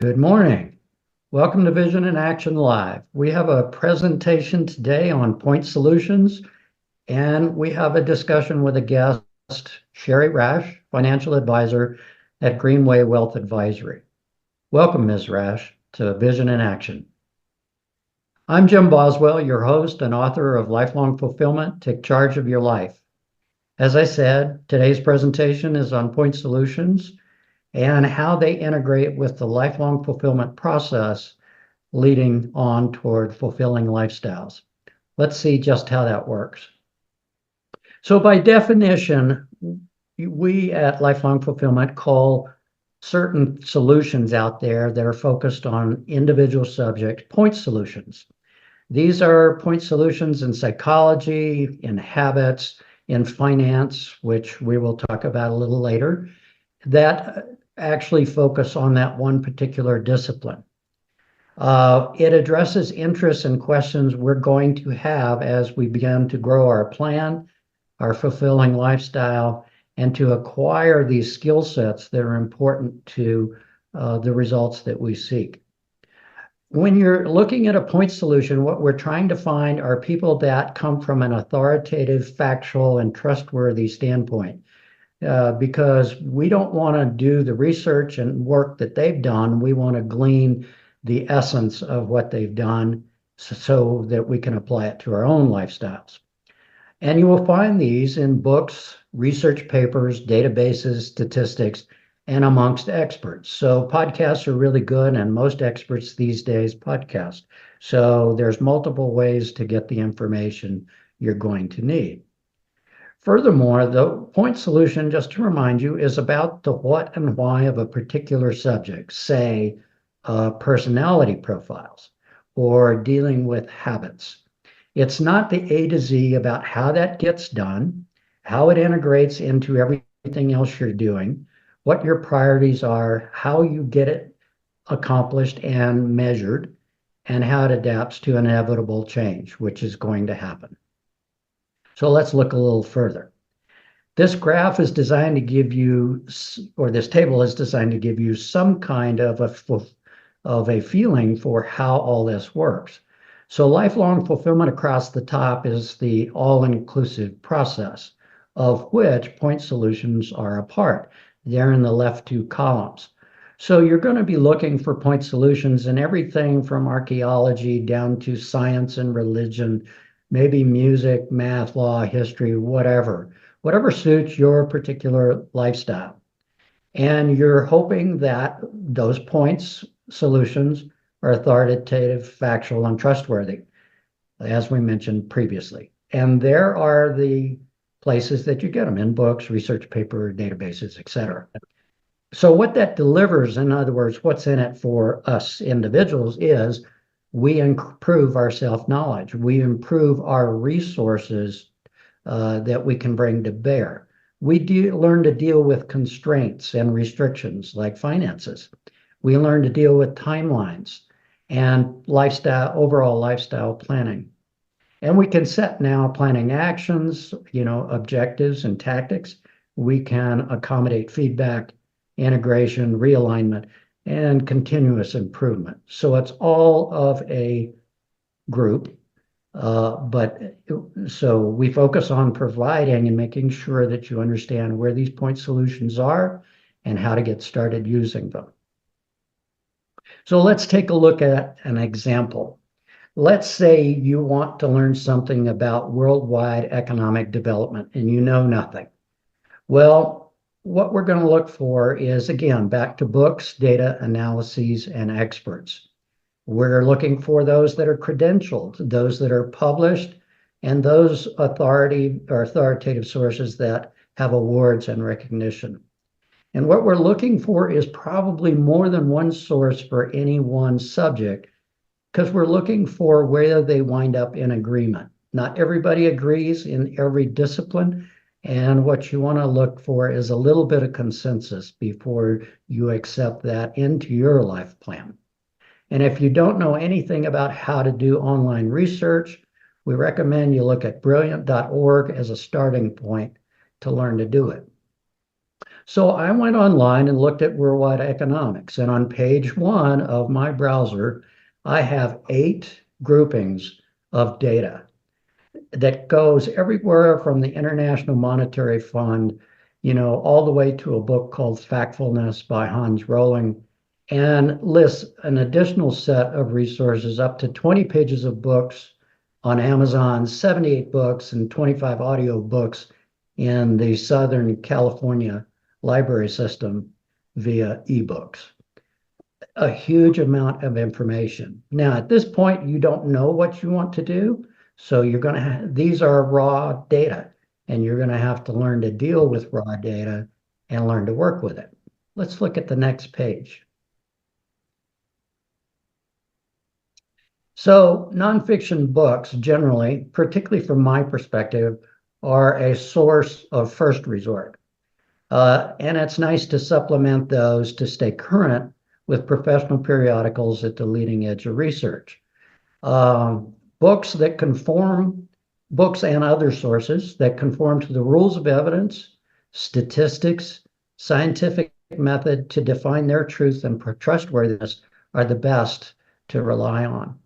Good morning. Welcome to Vision in Action Live. We have a presentation today on point solutions, and we have a discussion with a guest, Shari Rash, financial advisor at Greenway Wealth Advisory. Welcome, Ms. Rash, to Vision in Action. I'm Jim Boswell, your host and author of Lifelong Fulfillment, Take Charge of Your Life. As I said, today's presentation is on point solutions and how they integrate with the lifelong fulfillment process leading on toward fulfilling lifestyles. Let's see just how that works. So by definition, we at Lifelong Fulfillment call certain solutions out there that are focused on individual subjects point solutions. These are point solutions in psychology, in habits, in finance, which we will talk about a little later, that actually focus on that one particular discipline. It addresses interests and questions we're going to have as we begin to grow our plan, our fulfilling lifestyle, and to acquire these skill sets that are important to the results that we seek. When you're looking at a point solution, what we're trying to find are people that come from an authoritative, factual, and trustworthy standpoint. Because we don't want to do the research and work that they've done. We want to glean the essence of what they've done so that we can apply it to our own lifestyles. And you will find these in books, research papers, databases, statistics, and amongst experts. So podcasts are really good, and most experts these days podcast. So there's multiple ways to get the information you're going to need. Furthermore, the point solution, just to remind you, is about the what and why of a particular subject, say personality profiles or dealing with habits. It's not the A to Z about how that gets done, how it integrates into everything else you're doing, what your priorities are, how you get it accomplished and measured, and how it adapts to inevitable change, which is going to happen. So let's look a little further. This graph is designed to give you, or this table is designed to give you some kind of a feeling for how all this works. So lifelong fulfillment across the top is the all-inclusive process, of which point solutions are a part. They're in the left two columns. So you're going to be looking for point solutions in everything from archaeology down to science and religion, maybe music, math, law, history, whatever suits your particular lifestyle. And you're hoping that those points solutions are authoritative, factual, and trustworthy, as we mentioned previously. And there are the places that you get them in books, research paper, databases, etc. So what that delivers, in other words, what's in it for us individuals is we improve our self-knowledge. We improve our resources that we can bring to bear. We learn to deal with constraints and restrictions like finances. We learn to deal with timelines and overall lifestyle planning. And we can set now planning actions, objectives and tactics. We can accommodate feedback, integration, realignment, and continuous improvement. So it's all of a group, so we focus on providing and making sure that you understand where these point solutions are and how to get started using them. So let's take a look at an example. Let's say you want to learn something about worldwide economic development and you know nothing. Well, what we're going to look for is, again, back to books, data, analyses, and experts. We're looking for those that are credentialed, those that are published, and those authoritative sources that have awards and recognition. And what we're looking for is probably more than one source for any one subject, because we're looking for where they wind up in agreement. Not everybody agrees in every discipline. And what you want to look for is a little bit of consensus before you accept that into your life plan. And if you don't know anything about how to do online research, we recommend you look at brilliant.org as a starting point to learn to do it. So I went online and looked at worldwide economics. And on page one of my browser, I have 8 groupings of data that goes everywhere from the International Monetary Fund, all the way to a book called Factfulness by Hans Rosling, and lists an additional set of resources, up to 20 pages of books on Amazon, 78 books, and 25 audio books in the Southern California library system via ebooks. A huge amount of information. Now, at this point, you don't know what you want to do. So you're going to have, these are raw data, and you're going to have to learn to deal with raw data and learn to work with it. Let's look at the next page. So nonfiction books generally, particularly from my perspective, are a source of first resort. And it's nice to supplement those to stay current with professional periodicals at the leading edge of research. Books that conform, books and other sources that conform to the rules of evidence, statistics, scientific method to define their truth and trustworthiness are the best to rely on.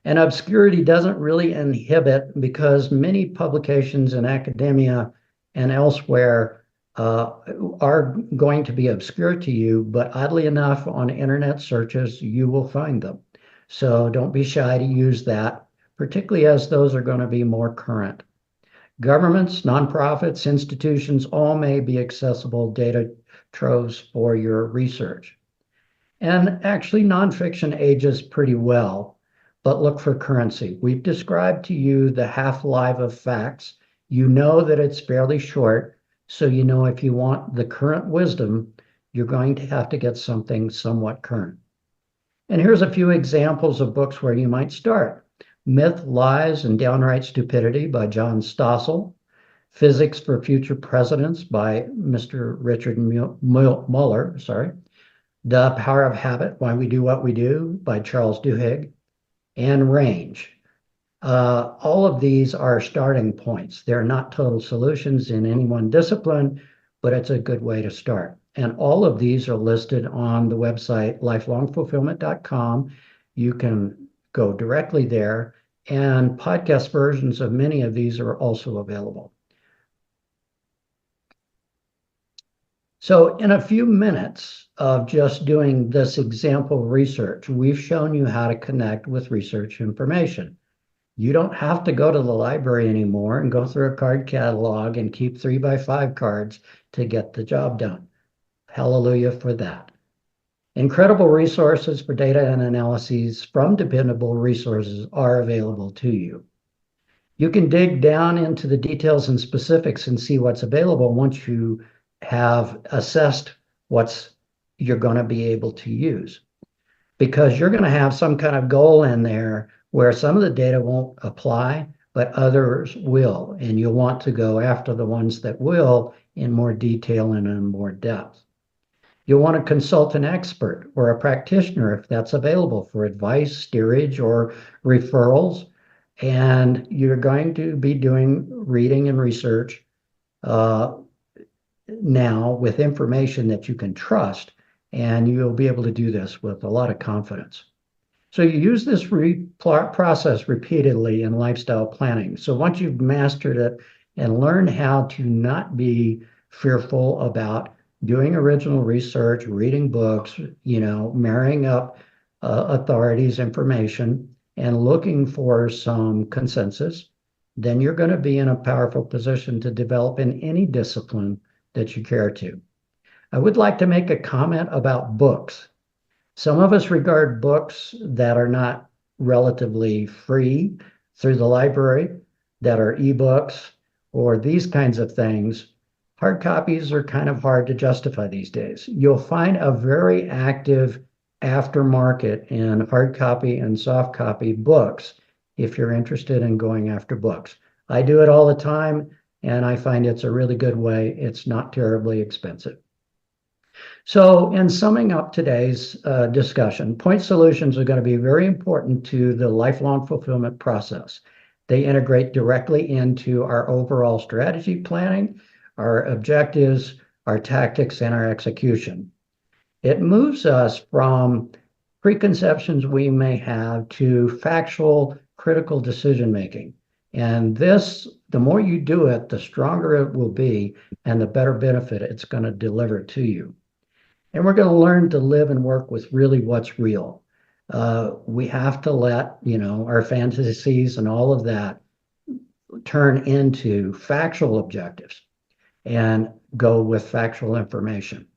And obscurity doesn't really inhibit, because many publications in academia and elsewhere are going to be obscure to you, but oddly enough, on internet searches, you will find them. So don't be shy to use that, particularly as those are going to be more current. Governments, nonprofits, institutions, all may be accessible data troves for your research. And actually, nonfiction ages pretty well, but look for currency. We've described to you the half-life of facts. You know that it's fairly short, so you know if you want the current wisdom, you're going to have to get something somewhat current. And here's a few examples of books where you might start. Myth, Lies, and Downright Stupidity by John Stossel. Physics for Future Presidents by Mr. Richard Muller. The Power of Habit, Why We Do What We Do by Charles Duhigg. And Range. All of these are starting points. They're not total solutions in any one discipline, but it's a good way to start. And all of these are listed on the website lifelongfulfillment.com. You can go directly there, and podcast versions of many of these are also available. So in a few minutes of just doing this example research, we've shown you how to connect with research information. You don't have to go to the library anymore and go through a card catalog and keep 3x5 cards to get the job done. Hallelujah for that. Incredible resources for data and analyses from dependable resources are available to you. You can dig down into the details and specifics and see what's available once you have assessed what's you're going to be able to use, because you're going to have some kind of goal in there where some of the data won't apply, but others will, and you'll want to go after the ones that will in more detail and in more depth. You'll want to consult an expert or a practitioner if that's available for advice, steerage, or referrals. And you're going to be doing reading and research now with information that you can trust, and you'll be able to do this with a lot of confidence. So you use this process repeatedly in lifestyle planning. So once you've mastered it and learned how to not be fearful about doing original research, reading books, marrying up authorities' information and looking for some consensus, then you're going to be in a powerful position to develop in any discipline that you care to. I would like to make a comment about books. Some of us regard books that are not relatively free through the library, that are ebooks or these kinds of things. Hard copies are kind of hard to justify these days. You'll find a very active aftermarket in hard copy and soft copy books if you're interested in going after books. I do it all the time, and I find it's a really good way. It's not terribly expensive. So in summing up today's discussion, point solutions are going to be very important to the lifelong fulfillment process. They integrate directly into our overall strategy planning, our objectives, our tactics, and our execution. It moves us from preconceptions we may have to factual, critical decision making. And this, the more you do it, the stronger it will be and the better benefit it's going to deliver to you. And we're going to learn to live and work with really what's real. We have to let, our fantasies and all of that turn into factual objectives and go with factual information.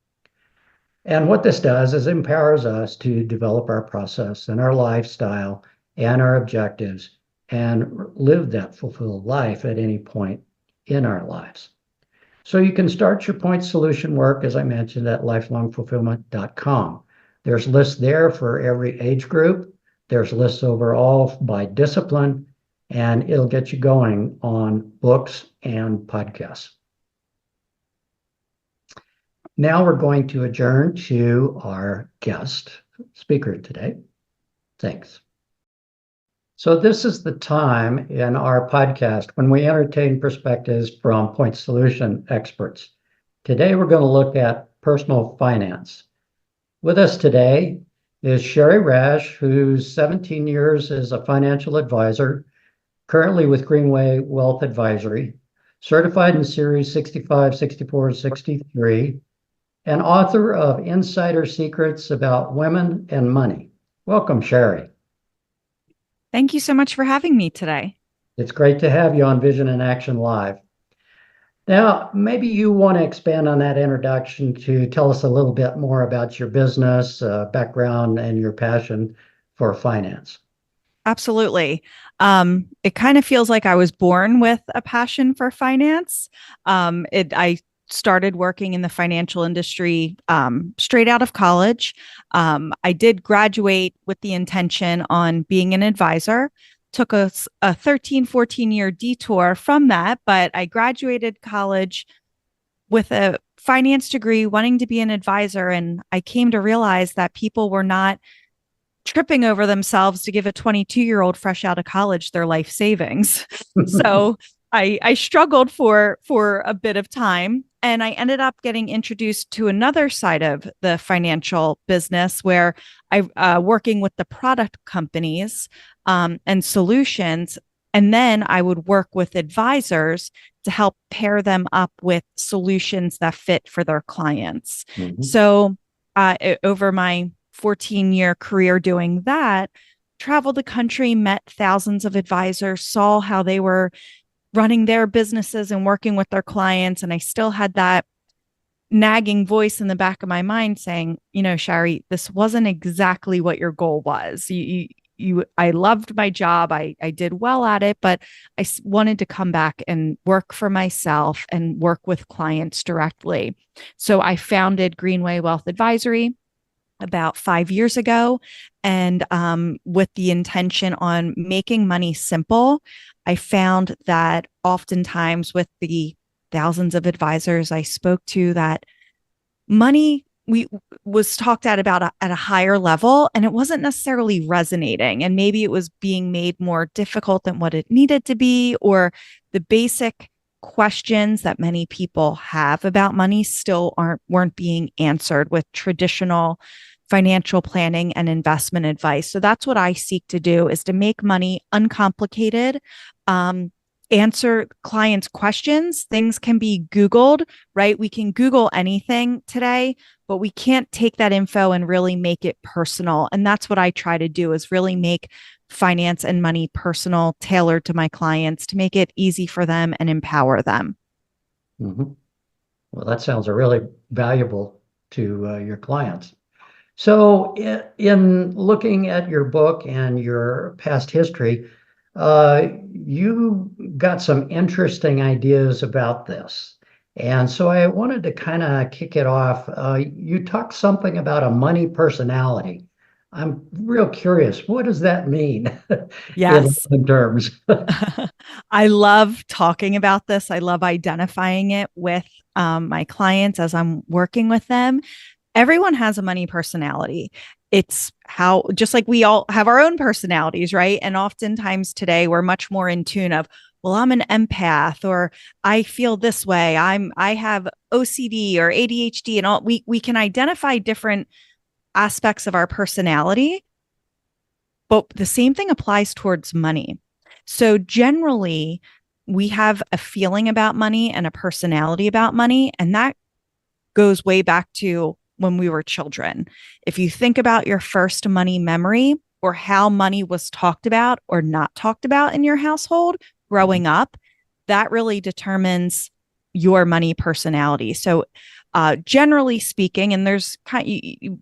And what this does is empowers us to develop our process and our lifestyle and our objectives and live that fulfilled life at any point in our lives. So you can start your point solution work, as I mentioned, at lifelongfulfillment.com. There's lists there for every age group. There's lists overall by discipline, and it'll get you going on books and podcasts. Now we're going to adjourn to our guest speaker today. Thanks. So this is the time in our podcast when we entertain perspectives from point solution experts. Today, we're going to look at personal finance. With us today is Shari Rash, who's 17 years as a financial advisor, currently with Greenway Wealth Advisory, certified in Series 65, 64, 63, and author of Insider Secrets About Women and Money. Welcome, Shari. Thank you so much for having me today. It's great to have you on Vision in Action Live. Now, maybe you want to expand on that introduction to tell us a little bit more about your business, background, and your passion for finance. Absolutely. It kind of feels like I was born with a passion for finance. I started working in the financial industry straight out of college. I did graduate with the intention on being an advisor. Took a 13, 14-year detour from that, but I graduated college with a finance degree, wanting to be an advisor. And I came to realize that people were not tripping over themselves to give a 22-year-old fresh out of college their life savings. So I struggled for a bit of time, and I ended up getting introduced to another side of the financial business where I working with the product companies and solutions. And then I would work with advisors to help pair them up with solutions that fit for their clients. Mm-hmm. So over my 14-year career doing that, traveled the country, met thousands of advisors, saw how they were running their businesses and working with their clients. And I still had that nagging voice in the back of my mind saying, Shari, this wasn't exactly what your goal was. I loved my job. I did well at it, but I wanted to come back and work for myself and work with clients directly. So I founded Greenway Wealth Advisory about 5 years ago, and with the intention on making money simple. I found that oftentimes with the thousands of advisors I spoke to, that money was talked about at a higher level, and it wasn't necessarily resonating. And maybe it was being made more difficult than what it needed to be, or the basic questions that many people have about money still weren't being answered with traditional financial planning and investment advice. So that's what I seek to do, is to make money uncomplicated, answer clients' questions. Things can be Googled, right? We can Google anything today, but we can't take that info and really make it personal. And that's what I try to do, is really make finance and money personal, tailored to my clients, to make it easy for them and empower them. Mm-hmm. Well, that sounds really valuable to your clients. So in looking at your book and your past history, you got some interesting ideas about this. And so I wanted to kind of kick it off. You talked something about a money personality. I'm real curious. What does that mean? Yes. In terms. I love talking about this. I love identifying it with my clients as I'm working with them. Everyone has a money personality. It's how, just like we all have our own personalities, right? And oftentimes today we're much more in tune of well, I'm an empath, or I feel this way. I have OCD or ADHD, and all. We can identify different aspects of our personality, but the same thing applies towards money. So generally, we have a feeling about money and a personality about money, and that goes way back to when we were children. If you think about your first money memory, or how money was talked about or not talked about in your household growing up, that really determines your money personality. So, generally speaking, and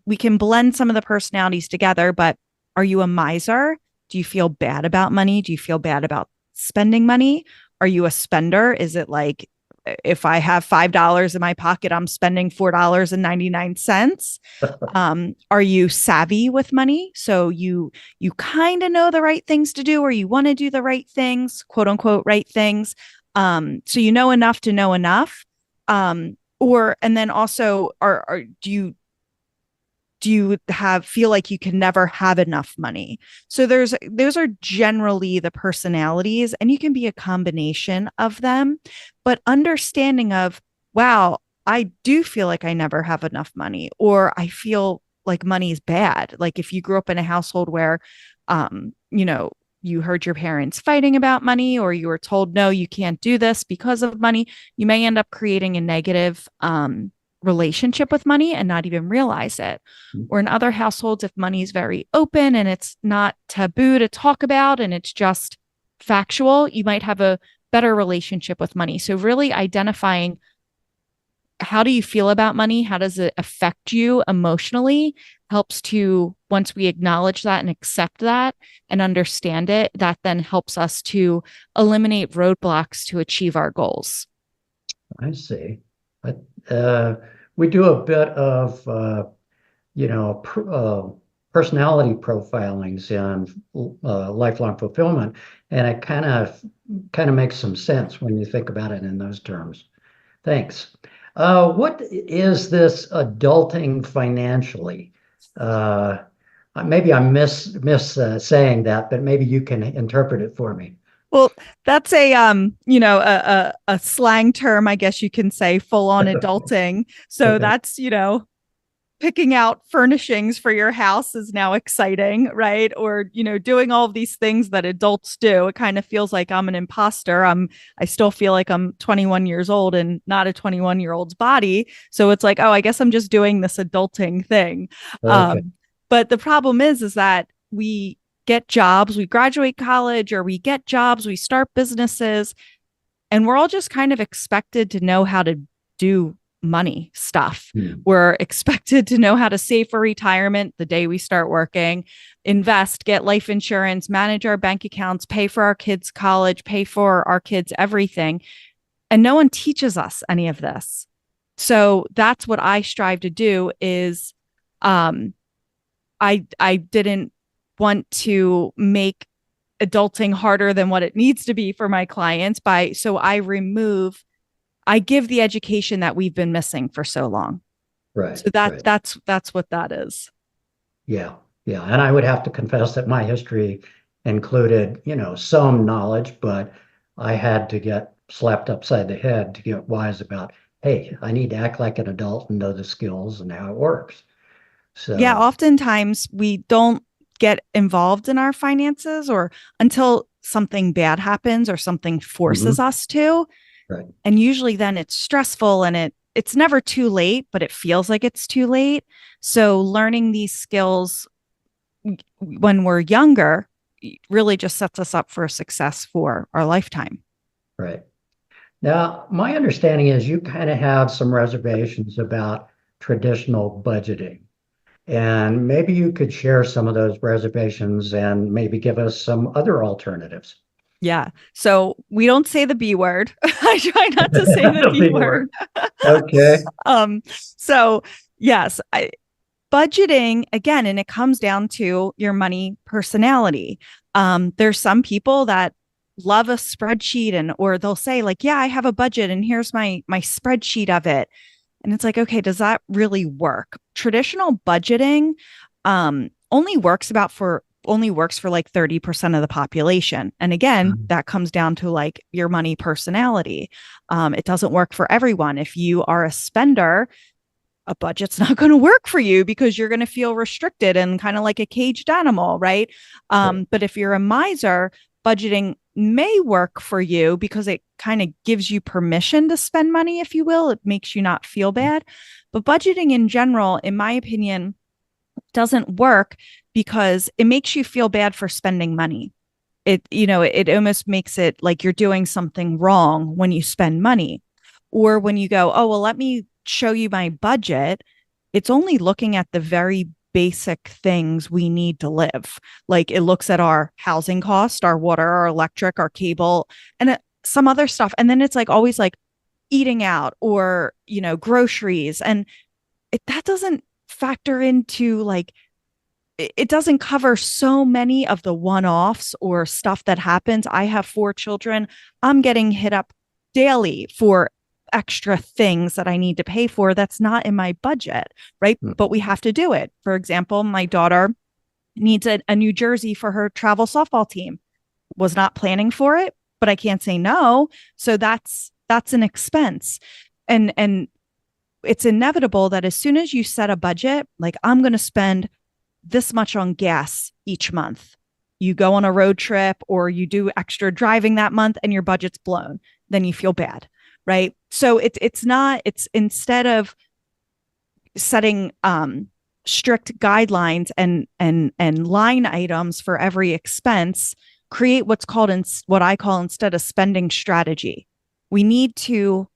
we can blend some of the personalities together, but are you a miser? Do you feel bad about money? Do you feel bad about spending money? Are you a spender? Is it like, if I have $5 in my pocket, I'm spending $4.99? Are you savvy with money? So you kind of know the right things to do, or you want to do the right things, quote unquote, right things. So you know enough to know enough. Or and then also, do you have feel like you can never have enough money? So those are generally the personalities, and you can be a combination of them, but understanding of, wow, I do feel like I never have enough money, or I feel like money is bad. Like if you grew up in a household where you know, you heard your parents fighting about money, or you were told, no, you can't do this because of money, you may end up creating a negative relationship with money and not even realize it. Or in other households, if money is very open and it's not taboo to talk about and it's just factual, you might have a better relationship with money. So really identifying, how do you feel about money? How does it affect you emotionally? Helps to, once we acknowledge that and accept that and understand it, that then helps us to eliminate roadblocks to achieve our goals. I see. But we do a bit of personality profilings in lifelong fulfillment, and it kind of makes some sense when you think about it in those terms. Thanks. What is this adulting financially? Uh, Maybe I miss saying that, but maybe you can interpret it for me. Well, that's a slang term, I guess you can say, full on adulting. So Okay. that's, picking out furnishings for your house is now exciting, right? Or, doing all of these things that adults do. It kind of feels like I'm an imposter. I still feel like I'm 21 years old and not a 21-year-old's body. So it's like, oh, I guess I'm just doing this adulting thing. Okay. But the problem is that we get jobs, we graduate college, or we get jobs, we start businesses, and we're all just kind of expected to know how to do money stuff. We're expected to know how to save for retirement the day we start working, invest, get life insurance, manage our bank accounts, pay for our kids' college, pay for our kids' everything. And no one teaches us any of this. So that's what I strive to do is I didn't want to make adulting harder than what it needs to be for my clients so I give the education that we've been missing for so long. Right. So that Right. that's what that is. Yeah. Yeah. And I would have to confess that my history included, some knowledge, but I had to get slapped upside the head to get wise about, hey, I need to act like an adult and know the skills and how it works. Yeah, So, oftentimes we don't get involved in our finances or until something bad happens or something forces mhm, us to. right. And usually then it's stressful and it's never too late, but it feels like it's too late. So learning these skills when we're younger really just sets us up for success for our lifetime. Right. Now, my understanding is you kind of have some reservations about traditional budgeting. And maybe you could share some of those reservations and maybe give us some other alternatives. Yeah. So we don't say the B word. I try not to say the The B B word. word. Okay. So yes, budgeting again, and it comes down to your money personality. There's some people that love a spreadsheet or they'll say like, yeah, I have a budget and here's my spreadsheet of it. And it's like, okay, does that really work? Traditional budgeting only works about for only works for like 30% of the population. And again, that comes down to like your money personality. It doesn't work for everyone. If you are a spender, a budget's not going to work for you because you're going to feel restricted and kind of like a caged animal, right? But if you're a miser, budgeting may work for you because it kind of gives you permission to spend money, if you will. It makes you not feel bad. But budgeting in general, in my opinion, doesn't work because it makes you feel bad for spending money. It almost makes it like you're doing something wrong when you spend money. Or when you go, oh, well, let me show you my budget. It's only looking at the very basic things we need to live. Like it looks at our housing cost, our water, our electric, our cable, and some other stuff. And then it's like always like eating out or, groceries. And that doesn't factor into like, it doesn't cover so many of the one-offs or stuff that happens. I have 4 children. I'm getting hit up daily for extra things that I need to pay for that's not in my budget, right? But we have to do it. For example, my daughter needs a new jersey for her travel softball team. Was not planning for it, but I can't say no. So that's an expense. And it's inevitable that as soon as you set a budget, like I'm going to spend this much on gas each month. You go on a road trip or you do extra driving that month and your budget's blown. Then you feel bad. Right. So it's instead of setting strict guidelines and line items for every expense, create what I call instead a spending strategy. We need to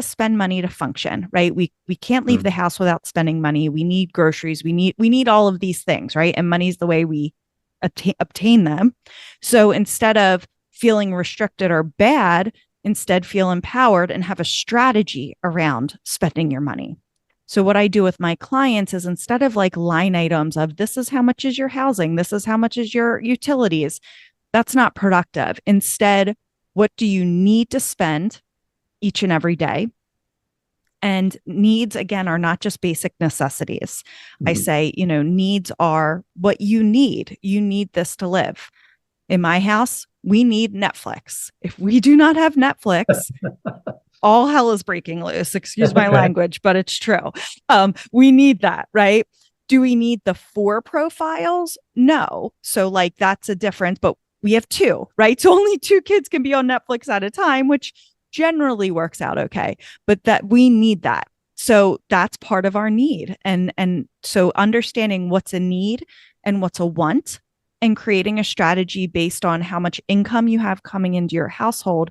spend money to function, right? We can't leave the house without spending money. We need groceries. We need all of these things, right? And money's the way we obtain them. So instead of feeling restricted or bad, instead feel empowered and have a strategy around spending your money. So what I do with my clients is instead of like line items of this is how much is your housing, this is how much is your utilities, that's not productive. Instead, what do you need to spend each and every day? And needs, again, are not just basic necessities. I say, needs are what you need. You need this to live. In my house, we need Netflix. If we do not have Netflix, all hell is breaking loose. Excuse my language, but it's true. We need that, right? Do we need the 4 profiles? No. So like that's a difference, but we have 2, right? So only 2 kids can be on Netflix at a time, which generally works out okay. But that we need that. So that's part of our need. And so understanding what's a need and what's a want, and creating a strategy based on how much income you have coming into your household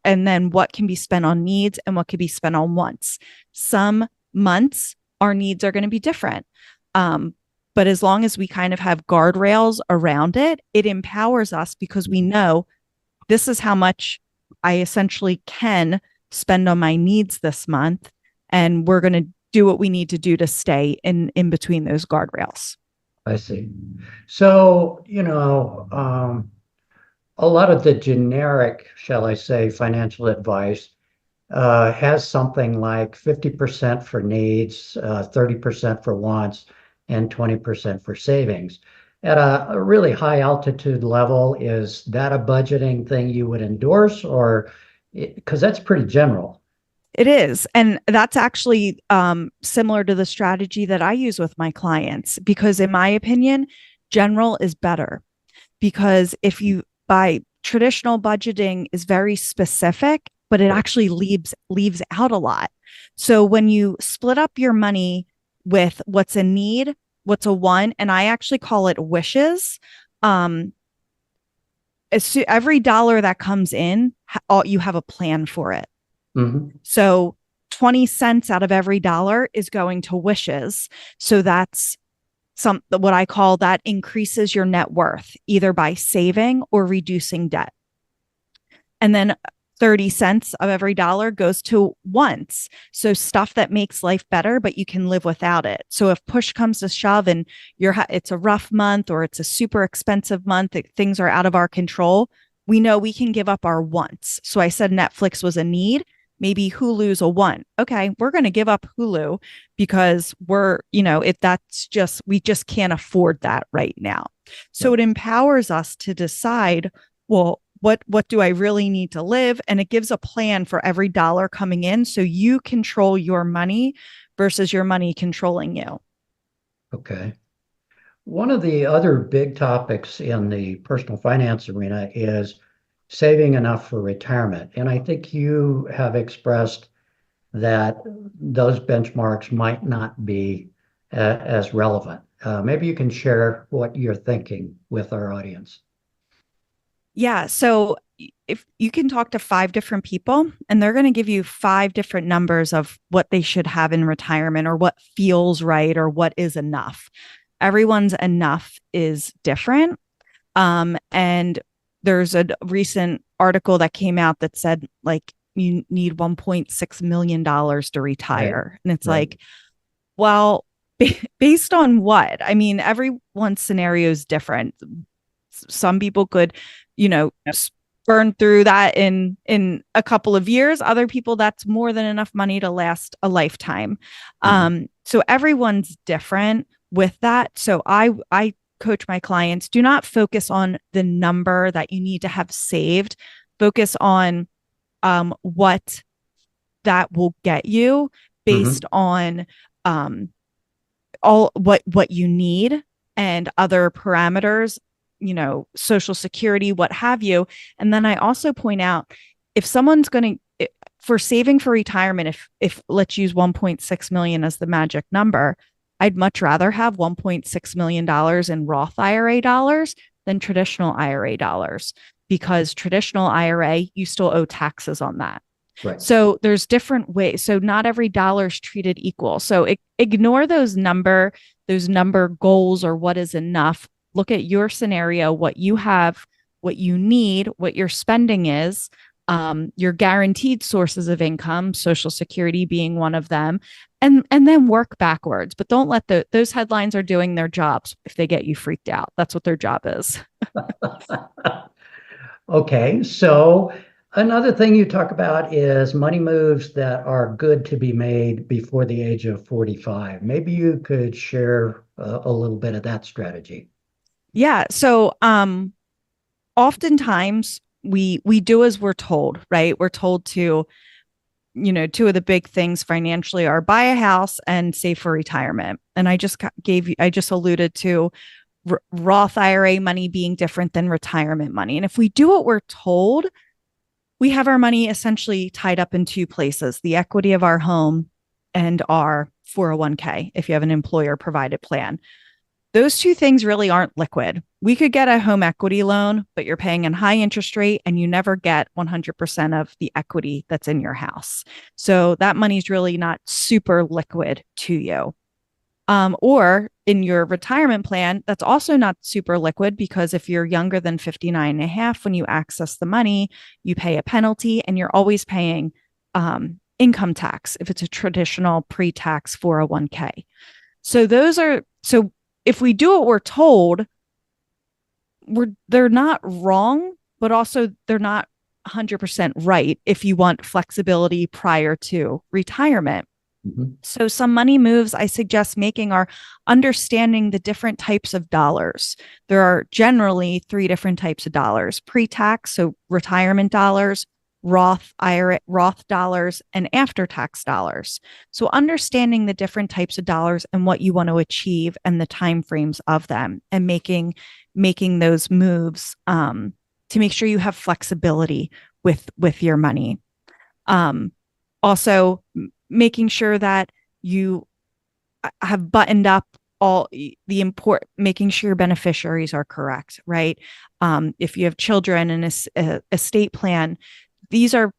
and then what can be spent on needs and what can be spent on wants. Some months our needs are going to be different. But as long as we kind of have guardrails around it, it empowers us because we know this is how much I essentially can spend on my needs this month. And we're going to do what we need to do to stay in between those guardrails. I see. So, a lot of the generic, shall I say, financial advice has something like 50% for needs, 30% for wants, and 20% for savings. At a really high altitude level, is that a budgeting thing you would endorse, or because that's pretty general? It is. And that's actually similar to the strategy that I use with my clients, because in my opinion, general is better. Because by traditional budgeting is very specific, but it actually leaves out a lot. So when you split up your money with what's a need, what's a want, and I actually call it wishes, every dollar that comes in, you have a plan for it. So 20 cents out of every dollar is going to wishes. So that's what I call that increases your net worth, either by saving or reducing debt. And then 30 cents of every dollar goes to wants. So stuff that makes life better, but you can live without it. So if push comes to shove and it's a rough month or it's a super expensive month, things are out of our control, we know we can give up our wants. So I said Netflix was a need. maybe Hulu's a 1. Okay, we're going to give up Hulu because if that's just, we just can't afford that right now. So Right. it empowers us to decide, well, what do I really need to live? And it gives a plan for every dollar coming in so you control your money versus your money controlling you. Okay. One of the other big topics in the personal finance arena is saving enough for retirement. And I think you have expressed that those benchmarks might not be as relevant. Maybe you can share what you're thinking with our audience. Yeah. So if you can talk to 5 different people and they're going to give you 5 different numbers of what they should have in retirement or what feels right or what is enough. Everyone's enough is different. And there's a recent article that came out that said like you need $1.6 million to Right, retire. And it's right. like, well, based on what? I mean, everyone's scenario is different. Some people could, you know, Yep. burn through that in a couple of years. Other people, that's more than enough money to last a lifetime. Mhm. So everyone's different with that. So I coach my clients, do not focus on the number that you need to have saved. Focus on what that will get you based Mhm. on um, all what you need and other parameters, social security, what have you. And then I also point out, if someone's going to, for saving for retirement, if let's use 1.6 million as the magic number, I'd much rather have 1.6 million dollars in Roth IRA dollars than traditional IRA dollars, because traditional IRA, you still owe taxes on that. Right. So there's different ways. So not every dollar is treated equal. So ignore those number goals or what is enough. Look at your scenario, what you have, what you need, what your spending is, your guaranteed sources of income, Social Security being one of them, and then work backwards. But don't let those headlines are doing their jobs if they get you freaked out. That's what their job is. Okay, so another thing you talk about is money moves that are good to be made before the age of 45. Maybe you could share a little bit of that strategy. Yeah. So oftentimes we do as we're told, right? We're told to, two of the big things financially are buy a house and save for retirement. And I just alluded to Roth IRA money being different than retirement money. And if we do what we're told, we have our money essentially tied up in 2 places: the equity of our home and our 401k, if you have an employer provided plan. Those 2 things really aren't liquid. We could get a home equity loan, but you're paying a high interest rate and you never get 100% of the equity that's in your house. So that money's really not super liquid to you. Or in your retirement plan, that's also not super liquid, because if you're younger than 59 and a half, when you access the money, you pay a penalty and you're always paying income tax if it's a traditional pre-tax 401k. So if we do what we're told, they're not wrong, but also they're not 100% right if you want flexibility prior to retirement. Mhm. So some money moves I suggest making are understanding the different types of dollars. There are generally 3 different types of dollars: pre-tax, so retirement dollars; Roth IRA, Roth dollars; and after-tax dollars. So understanding the different types of dollars and what you want to achieve and the timeframes of them, and making those moves to make sure you have flexibility with your money. Also, making sure that you have buttoned up all the import, making sure your beneficiaries are correct, right? If you have children and a estate plan, these are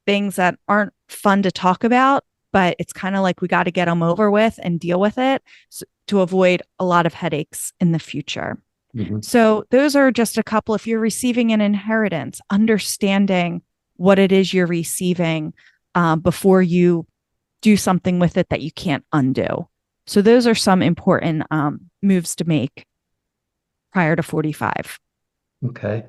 things that aren't fun to talk about, but it's kind of like we got to get them over with and deal with it, to avoid a lot of headaches in the future. Mhm. So those are just a couple. If you're receiving an inheritance, understanding what it is you're receiving before you do something with it that you can't undo. So those are some important moves to make prior to 45. Okay.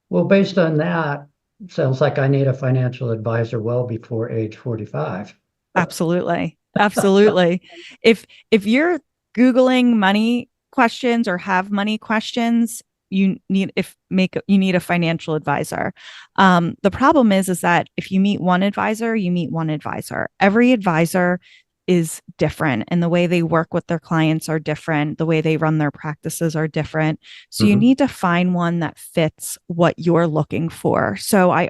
Well, based on that, sounds like I need a financial advisor well before age 45. Absolutely. Absolutely. If you're Googling money questions or have money questions, you need a financial advisor. The problem is that if you meet one advisor, you meet one advisor. Every advisor is different, and the way they work with their clients are different. The way they run their practices are different. So you Mhm. need to find one that fits what you're looking for. So I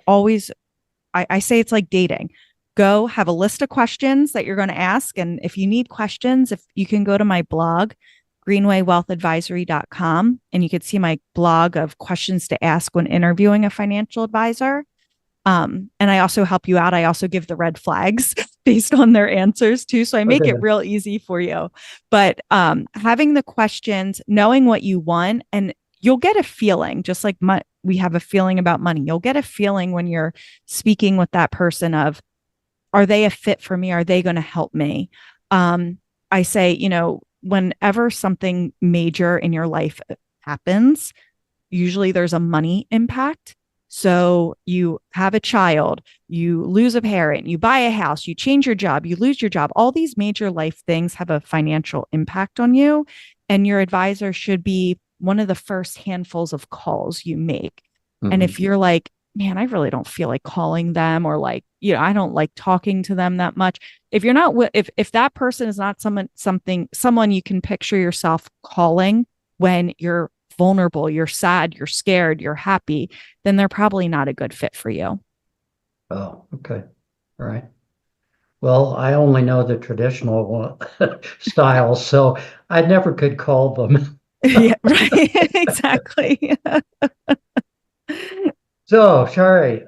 say it's like dating. Go have a list of questions that you're going to ask. And if you need questions, if you can go to my blog, greenwaywealthadvisory.com, and you could see my blog of questions to ask when interviewing a financial advisor. And I also help you out. I also give the red flags based on their answers too. So I make Okay. it real easy for you. But having the questions, knowing what you want, and you'll get a feeling, just like we have a feeling about money. You'll get a feeling when you're speaking with that person of, are they a fit for me? Are they going to help me? I say, whenever something major in your life happens, usually there's a money impact. So you have a child, you lose a parent, you buy a house, you change your job, you lose your job. All these major life things have a financial impact on you. And your advisor should be one of the first handfuls of calls you make. And Mhm. if you're like, man, I really don't feel like calling them, or like, I don't like talking to them that much. If you're not, if that person is not someone you can picture yourself calling when you're vulnerable, you're sad, you're scared, you're happy, then they're probably not a good fit for you. Oh, okay. All right. Well, I only know the traditional styles, so I never could call them. Yeah, right. Exactly. So, Shari,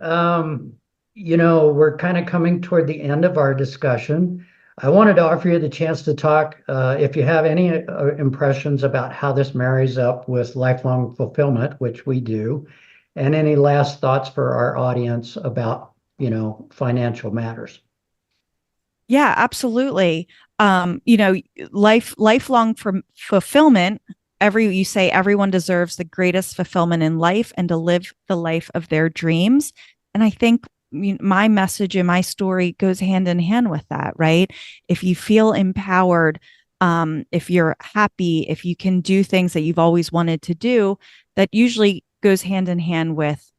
we're kind of coming toward the end of our discussion. I wanted to offer you the chance to talk, if you have any impressions about how this marries up with lifelong fulfillment, which we do, and any last thoughts for our audience about, financial matters. Yeah, absolutely. Lifelong fulfillment. You say everyone deserves the greatest fulfillment in life and to live the life of their dreams. And I think my message and my story goes hand in hand with that, right? If you feel empowered, if you're happy, if you can do things that you've always wanted to do, that usually goes hand in hand with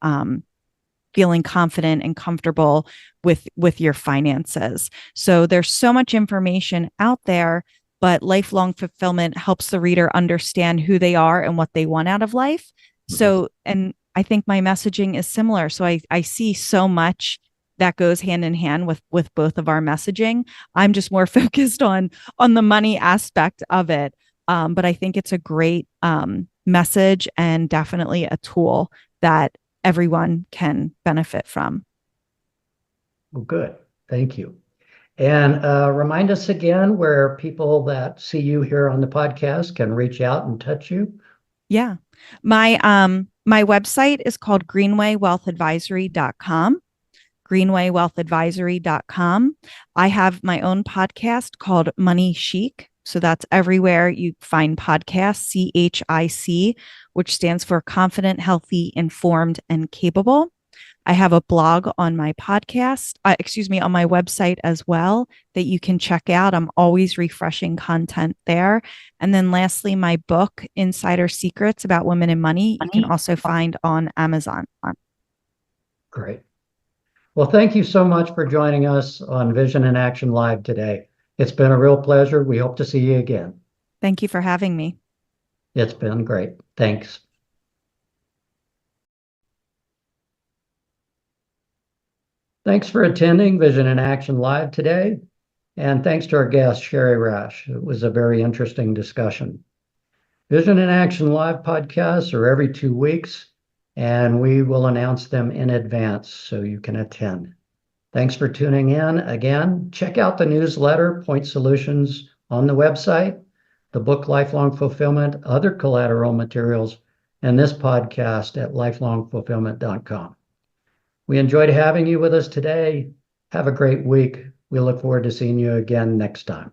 feeling confident and comfortable with your finances. So there's so much information out there, but lifelong fulfillment helps the reader understand who they are and what they want out of life. Mhm. So, and I think my messaging is similar. So I see so much that goes hand in hand with both of our messaging. I'm just more focused on the money aspect of it. But I think it's a great message, and definitely a tool that everyone can benefit from. Well, good. Thank you. And remind us again where people that see you here on the podcast can reach out and touch you. Yeah. My website is called greenwaywealthadvisory.com. greenwaywealthadvisory.com. I have my own podcast called Money Chic. So that's everywhere you find podcasts, CHIC, which stands for confident, healthy, informed, and capable. I have a blog on my on my website as well that you can check out. I'm always refreshing content there. And then lastly, my book, Insider Secrets About Women in Money, you can also find on Amazon. Great. Well, thank you so much for joining us on Vision in Action Live today. It's been a real pleasure. We hope to see you again. Thank you for having me. It's been great. Thanks. Thanks for attending Vision in Action Live today. And thanks to our guest, Shari Rash. It was a very interesting discussion. Vision in Action Live podcasts are every 2 weeks, and we will announce them in advance so you can attend. Thanks for tuning in. Again, check out the newsletter, Point Solutions, on the website, the book Lifelong Fulfillment, other collateral materials, and this podcast at lifelongfulfillment.com. We enjoyed having you with us today. Have a great week. We look forward to seeing you again next time.